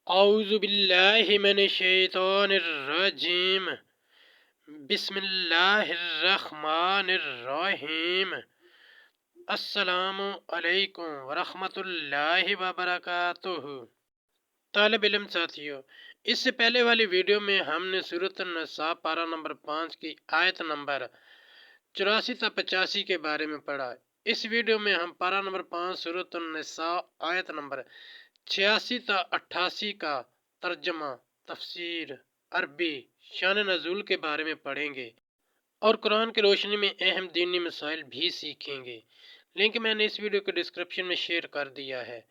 اعوذ باللہ من الشیطان الرجیم، بسم اللہ الرحمن الرحیم۔ السلام علیکم ورحمۃ اللہ وبرکاتہ۔ طالب علم ساتھیو، اس سے پہلے والی ویڈیو میں ہم نے سورۃ النساء پارہ نمبر 5 کی آیت نمبر 84 تا 85 کے بارے میں پڑھا۔ اس ویڈیو میں ہم پارہ نمبر 5 سورۃ النساء آیت نمبر 86 تا 88 کا ترجمہ، تفسیر، عربی، شان نزول کے بارے میں پڑھیں گے اور قرآن کی روشنی میں اہم دینی مسائل بھی سیکھیں گے۔ لنک میں نے اس ویڈیو کے ڈسکرپشن میں شیئر کر دیا ہے۔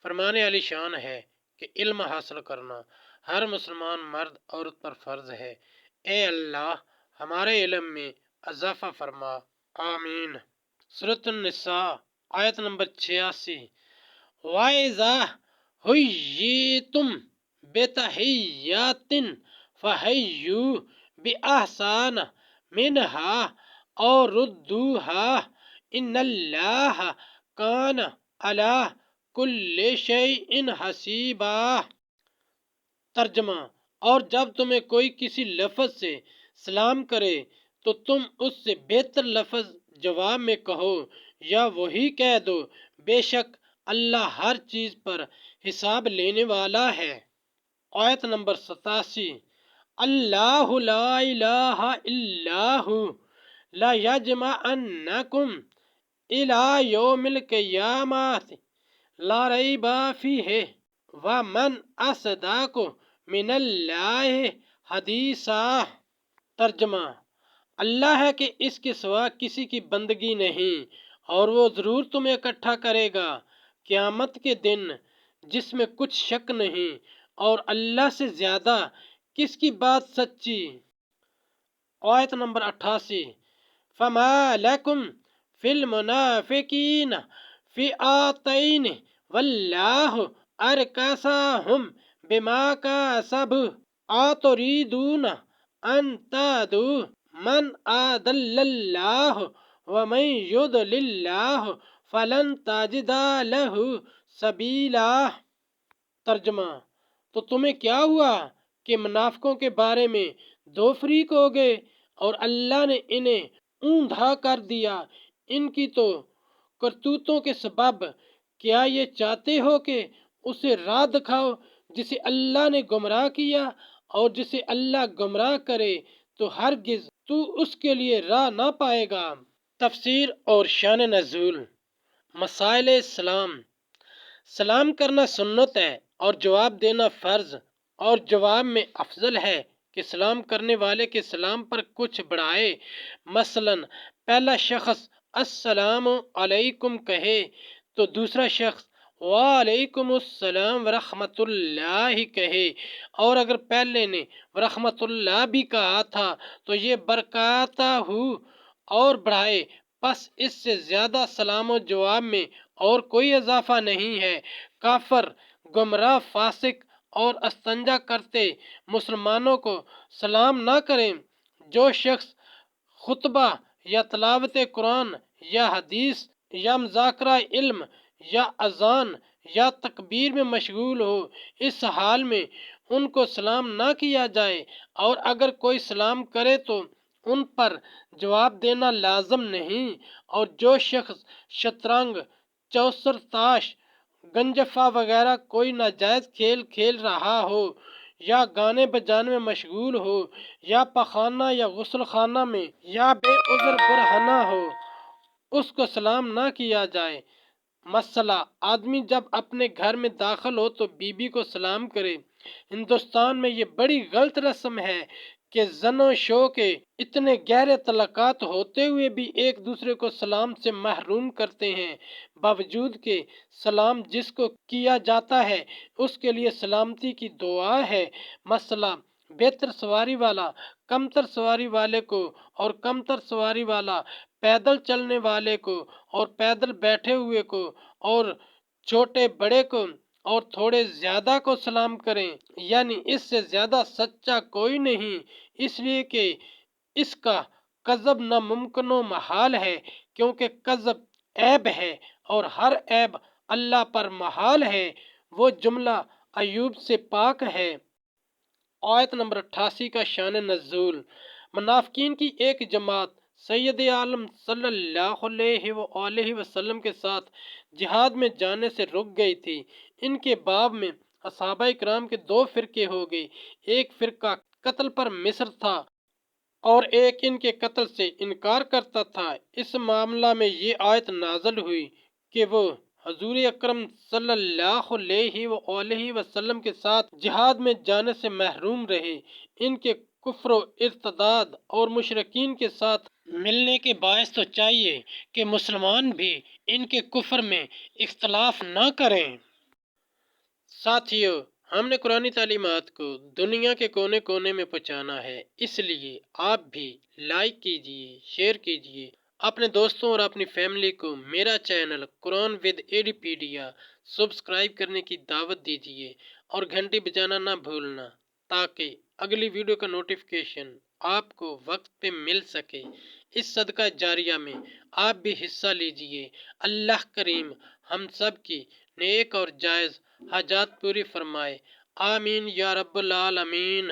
فرمان علی شان ہے کہ علم حاصل کرنا ہر مسلمان مرد عورت پر فرض ہے۔ اے اللہ ہمارے علم میں اضافہ فرما، آمین۔ سورۃ النساء آیت نمبر 86۔ وَإِذَا حُيِّيتُم بِتَحِيَّةٍ فَحَيُّوا بِأَحْسَنَ مِنْهَا أَوْ رُدُّوهَا إِنَّ اللَّهَ كَانَ عَلَى كُلِّ شَيْءٍ حَسِيبًا۔ ترجمہ، اور جب تمہیں کوئی کسی لفظ سے سلام کرے تو تم اس سے بہتر لفظ جواب میں کہو یا وہی کہہ دو، بے شک اللہ ہر چیز پر حساب لینے والا ہے۔ آیت نمبر 87۔ اللہ لا الہ الا ہو لیجمعنکم الی یوم القیامۃ لا ریب فیہ ومن اصدق من اللہ حدیثا۔ ترجمہ، اللہ ہے کہ اس کے سوا کسی کی بندگی نہیں، اور وہ ضرور تمہیں اکٹھا کرے گا قیامت کے دن جس میں کچھ شک نہیں، اور اللہ سے زیادہ کس کی بات سچی۔ آیت نمبر 88۔ فما لکم فی المنافقین فئتین واللہ ارکسہم بما کسبوا اتریدون ان تہدوا من اضل اللہ ومن یضلل اللہ فلن تجد لہ سبیلا۔ ترجمہ، تو تمہیں کیا ہوا کہ منافقوں کے بارے میں دو فریق ہو گئے اور اللہ نے انہیں اوندھا کر دیا ان کی تو کرتوتوں کے سبب۔ کیا یہ چاہتے ہو کہ اسے راہ دکھاؤ جسے اللہ نے گمراہ کیا، اور جسے اللہ گمراہ کرے تو ہرگز تو اس کے لیے راہ نہ پائے گا۔ تفسیر اور شان نزول۔ مسائل سلام۔ سلام کرنا سنت ہے اور جواب دینا فرض، اور جواب میں افضل ہے کہ سلام کرنے والے کے سلام پر کچھ بڑھائے۔ مثلا پہلا شخص السلام علیکم کہے تو دوسرا شخص وعلیکم السلام ورحمۃ اللہ کہے، اور اگر پہلے نے ورحمۃ اللہ بھی کہا تھا تو یہ برکاتہ اور بڑھائے۔ پس اس سے زیادہ سلام و جواب میں اور کوئی اضافہ نہیں ہے۔ کافر، گمراہ، فاسق اور استنجا کرتے مسلمانوں کو سلام نہ کریں۔ جو شخص خطبہ یا تلاوت قرآن یا حدیث یا مذاکرہ علم یا اذان یا تکبیر میں مشغول ہو، اس حال میں ان کو سلام نہ کیا جائے، اور اگر کوئی سلام کرے تو ان پر جواب دینا لازم نہیں۔ اور جو شخص شطرنج، چوسر، تاش، گنجفہ وغیرہ کوئی ناجائز کھیل کھیل رہا ہو، یا گانے بجانے میں مشغول ہو، یا پخانہ یا غسل خانہ میں یا بے عذر برہنہ ہو، اس کو سلام نہ کیا جائے۔ مسئلہ، آدمی جب اپنے گھر میں داخل ہو تو بیوی کو سلام کرے۔ ہندوستان میں یہ بڑی غلط رسم ہے کہ زن و شو کے اتنے گہرے تعلقات ہوتے ہوئے بھی ایک دوسرے کو سلام سے محروم کرتے ہیں، باوجود کہ سلام جس کو کیا جاتا ہے اس کے لیے سلامتی کی دعا ہے۔ مثلا بہتر سواری والا کمتر سواری والے کو، اور کمتر سواری والا پیدل چلنے والے کو، اور پیدل بیٹھے ہوئے کو، اور چھوٹے بڑے کو، اور تھوڑے زیادہ کو سلام کریں، یعنی اس سے زیادہ سچا کوئی نہیں، اس لیے کہ اس کا کذب ناممکن و محال ہے، کیونکہ کذب عیب ہے اور ہر عیب اللہ پر محال ہے۔ وہ جملہ ایوب سے پاک ہے۔ آیت نمبر 88 کا شان نزول۔ منافقین کی ایک جماعت سید عالم صلی اللہ علیہ وآلہ وسلم کے ساتھ جہاد میں جانے سے رک گئی تھی۔ ان کے باب میں صحابہ کرام کے دو فرقے ہو گئے، ایک فرقہ قتل پر مصر تھا اور ایک ان کے قتل سے انکار کرتا تھا۔ اس معاملہ میں یہ آیت نازل ہوئی کہ وہ حضور اکرم صلی اللہ علیہ وآلہ وسلم کے ساتھ جہاد میں جانے سے محروم رہے۔ ان کے کفر و ارتداد اور مشرکین کے ساتھ ملنے کے باعث تو چاہیے کہ مسلمان بھی ان کے کفر میں اختلاف نہ کریں۔ ساتھیو، ہم نے قرآنی تعلیمات کو دنیا کے کونے کونے میں پہنچانا ہے، اس لیے آپ بھی لائک کیجئے، شیئر کیجئے، اپنے دوستوں اور اپنی فیملی کو میرا چینل قرآن ود ایڈیپیڈیا سبسکرائب کرنے کی دعوت دیجئے اور گھنٹی بجانا نہ بھولنا تاکہ اگلی ویڈیو کا نوٹیفیکیشن آپ کو وقت پہ مل سکے۔ اس صدقہ جاریہ میں آپ بھی حصہ لیجئے۔ اللہ کریم ہم سب کی نیک اور جائز حاجات پوری فرمائے۔ آمین یا رب العالمین۔